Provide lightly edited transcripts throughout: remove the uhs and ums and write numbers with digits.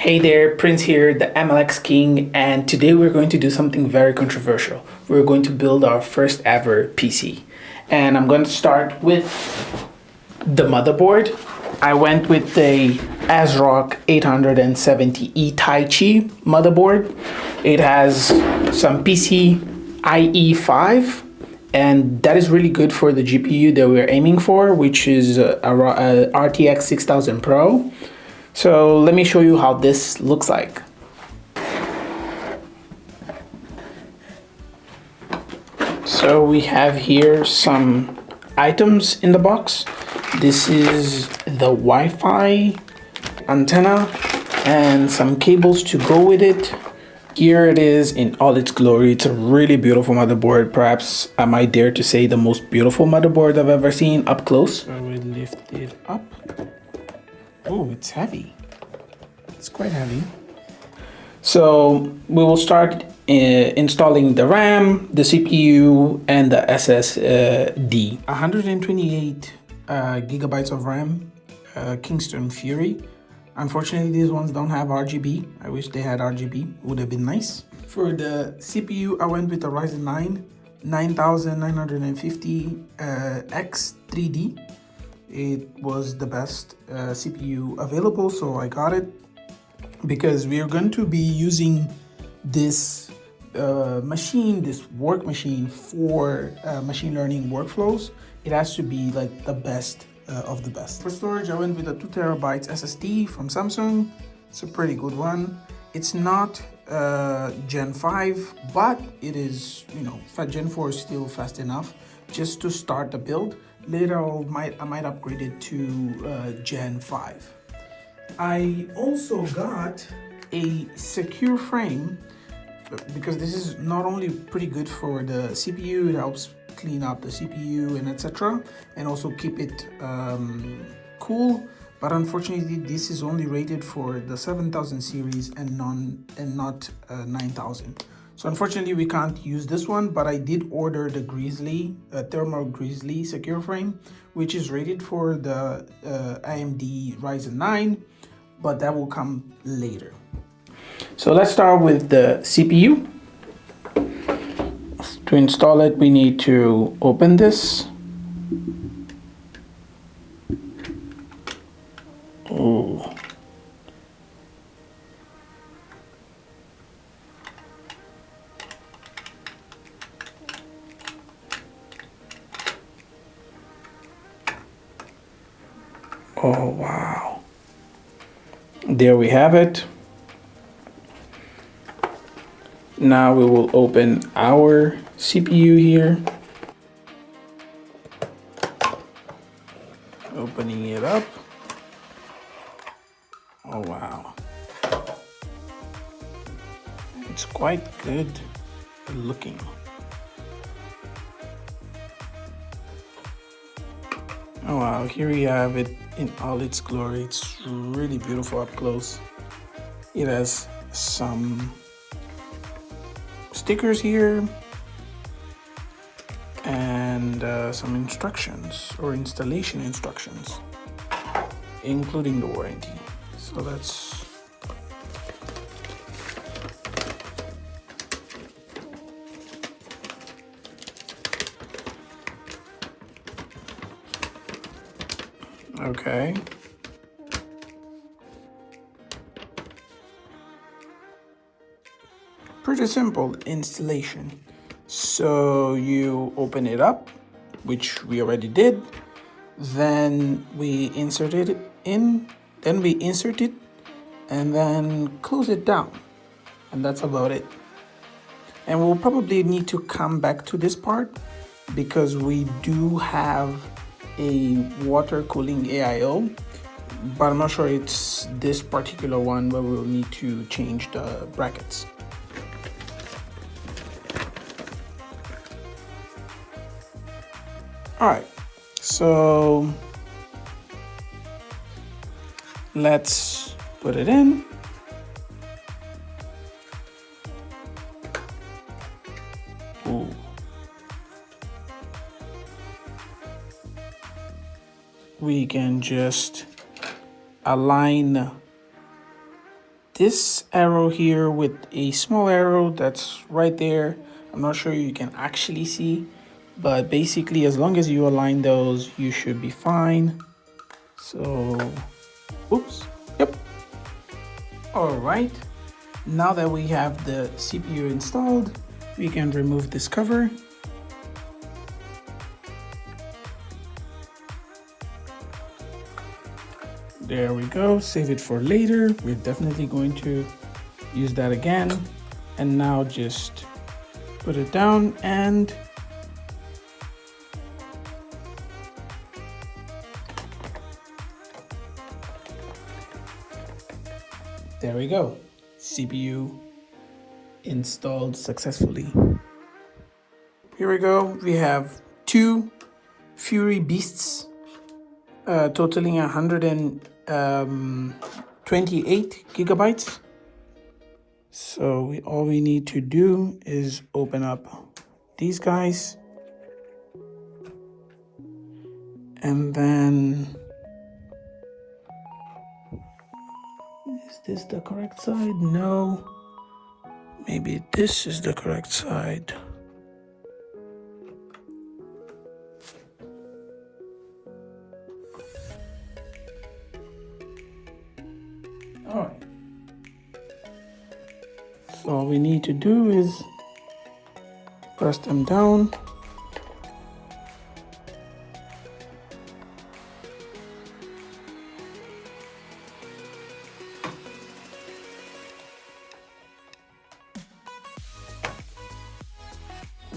Hey there, Prince here, the MLX King, and today we're going to do something very controversial. We're going to build our first ever PC. And I'm going to start with the motherboard. I went with the ASRock 870E Taichi motherboard. It has some PCIe 5, and that is really good for the GPU that we're aiming for, which is a RTX 6000 Pro. So let me show you how this looks like. So we have here some items in the box. This is the Wi-Fi antenna and some cables to go with it. Here it is in all its glory. It's a really beautiful motherboard. Perhaps I might dare to say the most beautiful motherboard I've ever seen up close. So we lift it up. Oh, it's heavy. It's quite heavy. So we will start installing the RAM, the CPU, and the SSD. 128 gigabytes of RAM, Kingston Fury. Unfortunately, these ones don't have RGB. I wish they had RGB, would have been nice. For the CPU, I went with the Ryzen 9 9950X 3D. It was the best CPU available, so I got it because we are going to be using this machine, this work machine for machine learning workflows. It has to be like the best of the best. For storage, I went with a 2 terabytes SSD from Samsung. It's a pretty good one. It's not Gen 5, but it is, Gen 4 is still fast enough just to start the build. Later I might upgrade it to Gen 5. I also got a secure frame because this is not only pretty good for the CPU, it helps clean up the CPU and etc. and also keep it cool. But unfortunately, this is only rated for the 7000 series and not 9000. So unfortunately, we can't use this one, but I did order the Grizzly, Thermal Grizzly secure frame, which is rated for the AMD Ryzen 9, but that will come later. So let's start with the CPU. To install it, we need to open this. Oh. Oh, wow. There we have it. Now we will open our CPU here. Opening it up. Oh, wow. It's quite good looking. Oh, wow. Here we have it in all its glory. It's really beautiful up close. It has some stickers here and some instructions or installation instructions, including the warranty. So that's okay. Pretty simple installation. So you open it up, which we already did. Then we insert it in, and then close it down. And that's about it. And we'll probably need to come back to this part because we do have a water cooling AIO, but I'm not sure it's this particular one where we'll need to change the brackets. All right, so let's put it in. Ooh. We can just align this arrow here with a small arrow that's right there. I'm not sure you can actually see, but basically as long as you align those, you should be fine. So, oops, yep. All right, now that we have the CPU installed, we can remove this cover. There we go, save it for later. We're definitely going to use that again. And now just put it down and there we go. CPU installed successfully. Here we go. We have two Fury Beasts totaling 128 gigabytes. So all we need to do is open up these guys. And then, is this the correct side? No. Maybe this is the correct side. All right. So all we need to do is press them down.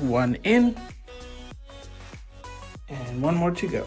One in and one more to go.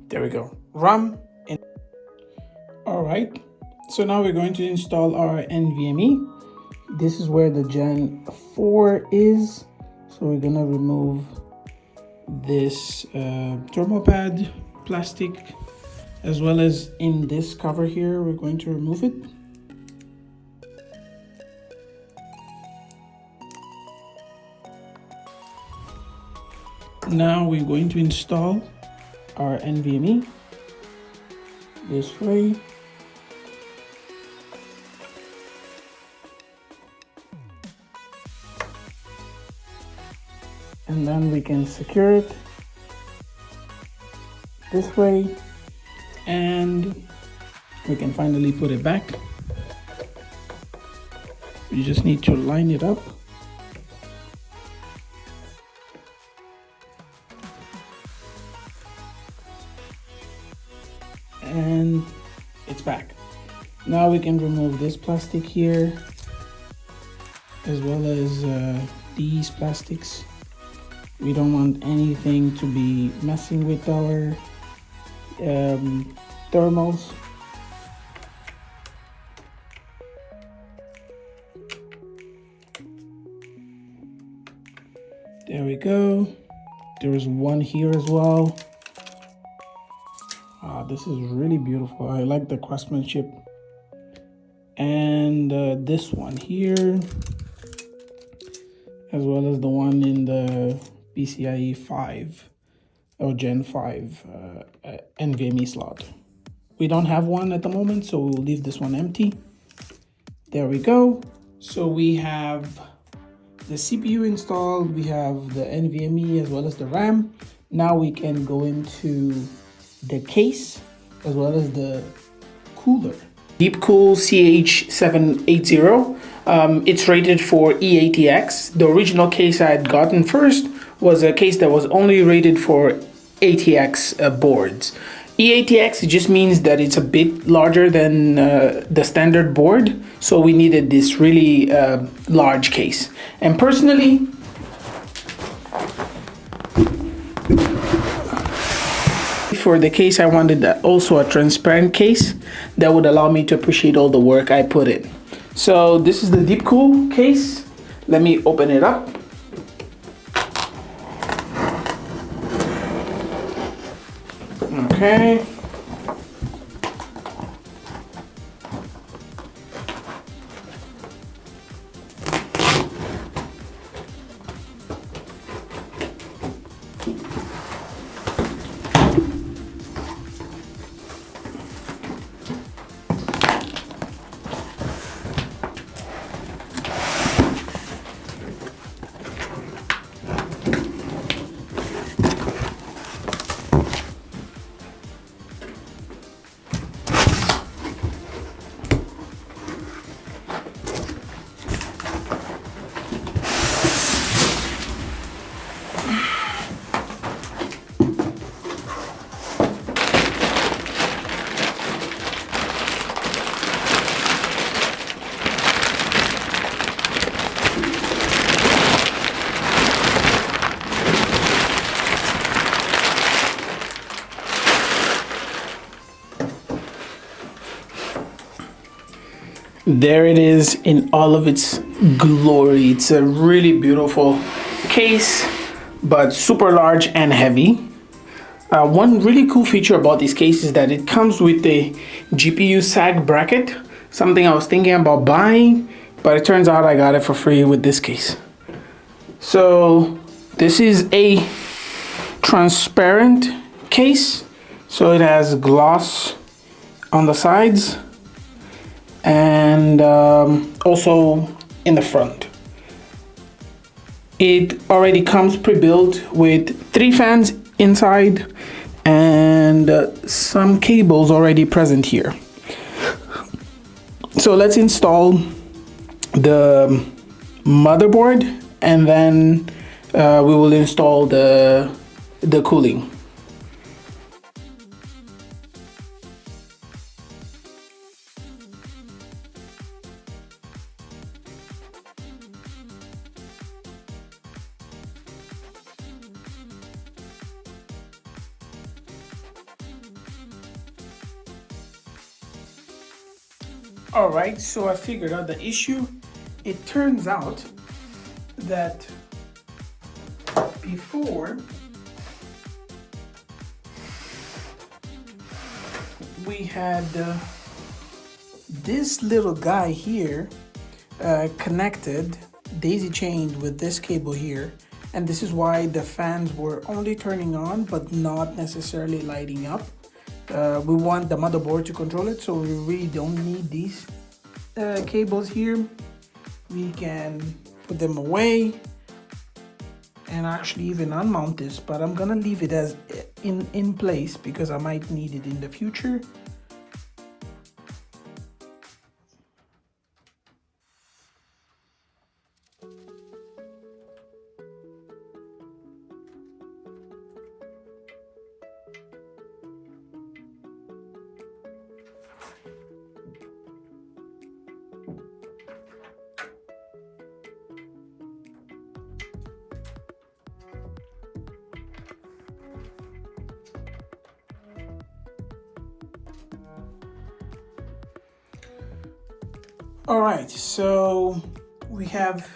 There we go. RAM in. All right. So now we're going to install our NVMe. This is where the Gen 4 is. So we're gonna remove this thermopad plastic, as well as in this cover here, we're going to remove it. Now we're going to install our NVMe this way. And then we can secure it this way, and we can finally put it back. We just need to line it up. And it's back. Now we can remove this plastic here, as well as these plastics. We don't want anything to be messing with our thermals. There we go. There is one here as well. This is really beautiful. I like the craftsmanship. And this one here, as well as the one in the PCIe 5 or Gen 5 NVMe slot. We don't have one at the moment, so we'll leave this one empty. There we go. So we have the CPU installed, we have the NVMe as well as the RAM. Now we can go into the case as well as the cooler. DeepCool CH780. It's rated for E-ATX. The original case I had gotten first was a case that was only rated for ATX boards. E-ATX just means that it's a bit larger than the standard board, so we needed this really large case. And personally, for the case, I wanted also a transparent case that would allow me to appreciate all the work I put in. So this is the DeepCool case. Let me open it up. Okay. There it is in all of its glory. It's a really beautiful case, but super large and heavy. One really cool feature about this case is that it comes with a GPU sag bracket, something I was thinking about buying, but it turns out I got it for free with this case. So this is a transparent case, so it has gloss on the sides and also in the front. It already comes pre-built with 3 fans inside and some cables already present here. So let's install the motherboard and then we will install the cooling. All right, so I figured out the issue. It turns out that before we had this little guy here connected, daisy chained with this cable here, and this is why the fans were only turning on but not necessarily lighting up. We want the motherboard to control it, so we really don't need these cables here. We can put them away and actually even unmount this, but I'm gonna leave it as in place because I might need it in the future. All right, so we have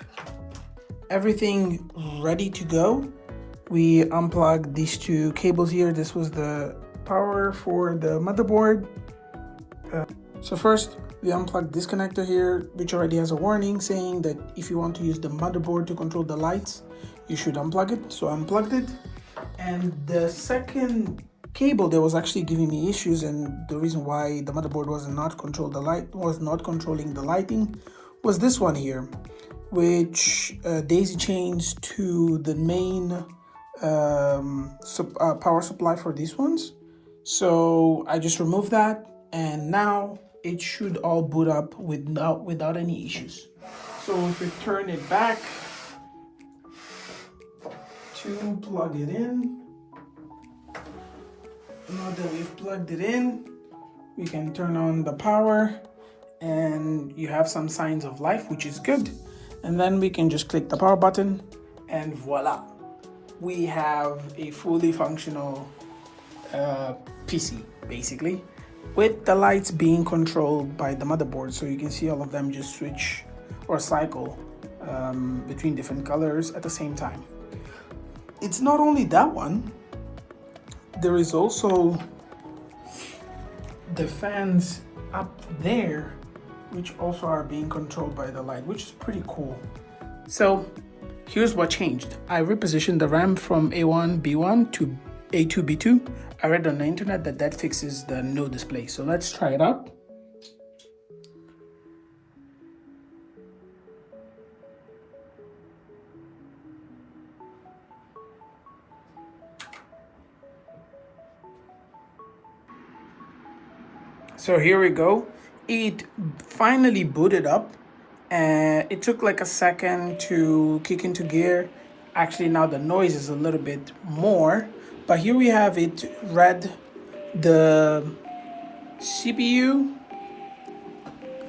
everything ready to go. We unplugged these 2 cables here. This was the power for the motherboard. So first we unplugged this connector here, which already has a warning saying that if you want to use the motherboard to control the lights, you should unplug it. So I unplugged it. And the second cable that was actually giving me issues, and the reason why the motherboard was not controlling the lighting, was this one here, which daisy chains to the main power supply for these ones. So I just removed that, and now it should all boot up without any issues. So if we turn it back to plug it in, now that we've plugged it in, we can turn on the power and you have some signs of life, which is good. And then we can just click the power button and voila, we have a fully functional PC basically, with the lights being controlled by the motherboard. So you can see all of them just switch or cycle between different colors at the same time. It's not only that one, there is also the fans up there, which also are being controlled by the light, which is pretty cool. So here's what changed. I repositioned the RAM from A1 B1 to A2 B2. I read on the internet that that fixes the no display. So let's try it out. So here we go. It finally booted up. It took like a second to kick into gear. Actually, now the noise is a little bit more, but here we have it read the CPU.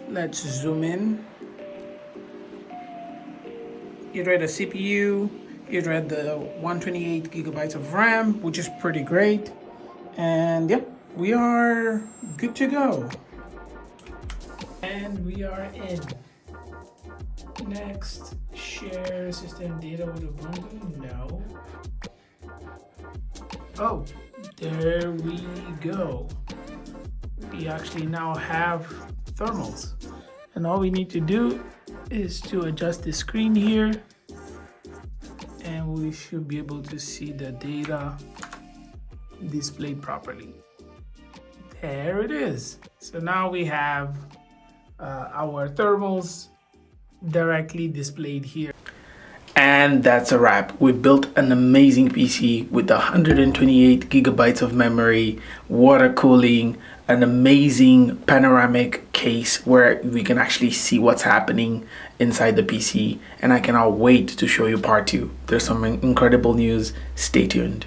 Let's zoom in. It read the CPU. It read the 128 gigabytes of RAM, which is pretty great. And yep, we are good to go. And we are in. Next, share system data with Ubuntu. No. Oh, there we go. We actually now have thermals. And all we need to do is to adjust the screen here. And we should be able to see the data displayed properly. There it is. So now we have our thermals directly displayed here. And that's a wrap. We built an amazing PC with 128 gigabytes of memory, water cooling, an amazing panoramic case where we can actually see what's happening inside the PC. And I cannot wait to show you part 2. There's some incredible news. Stay tuned.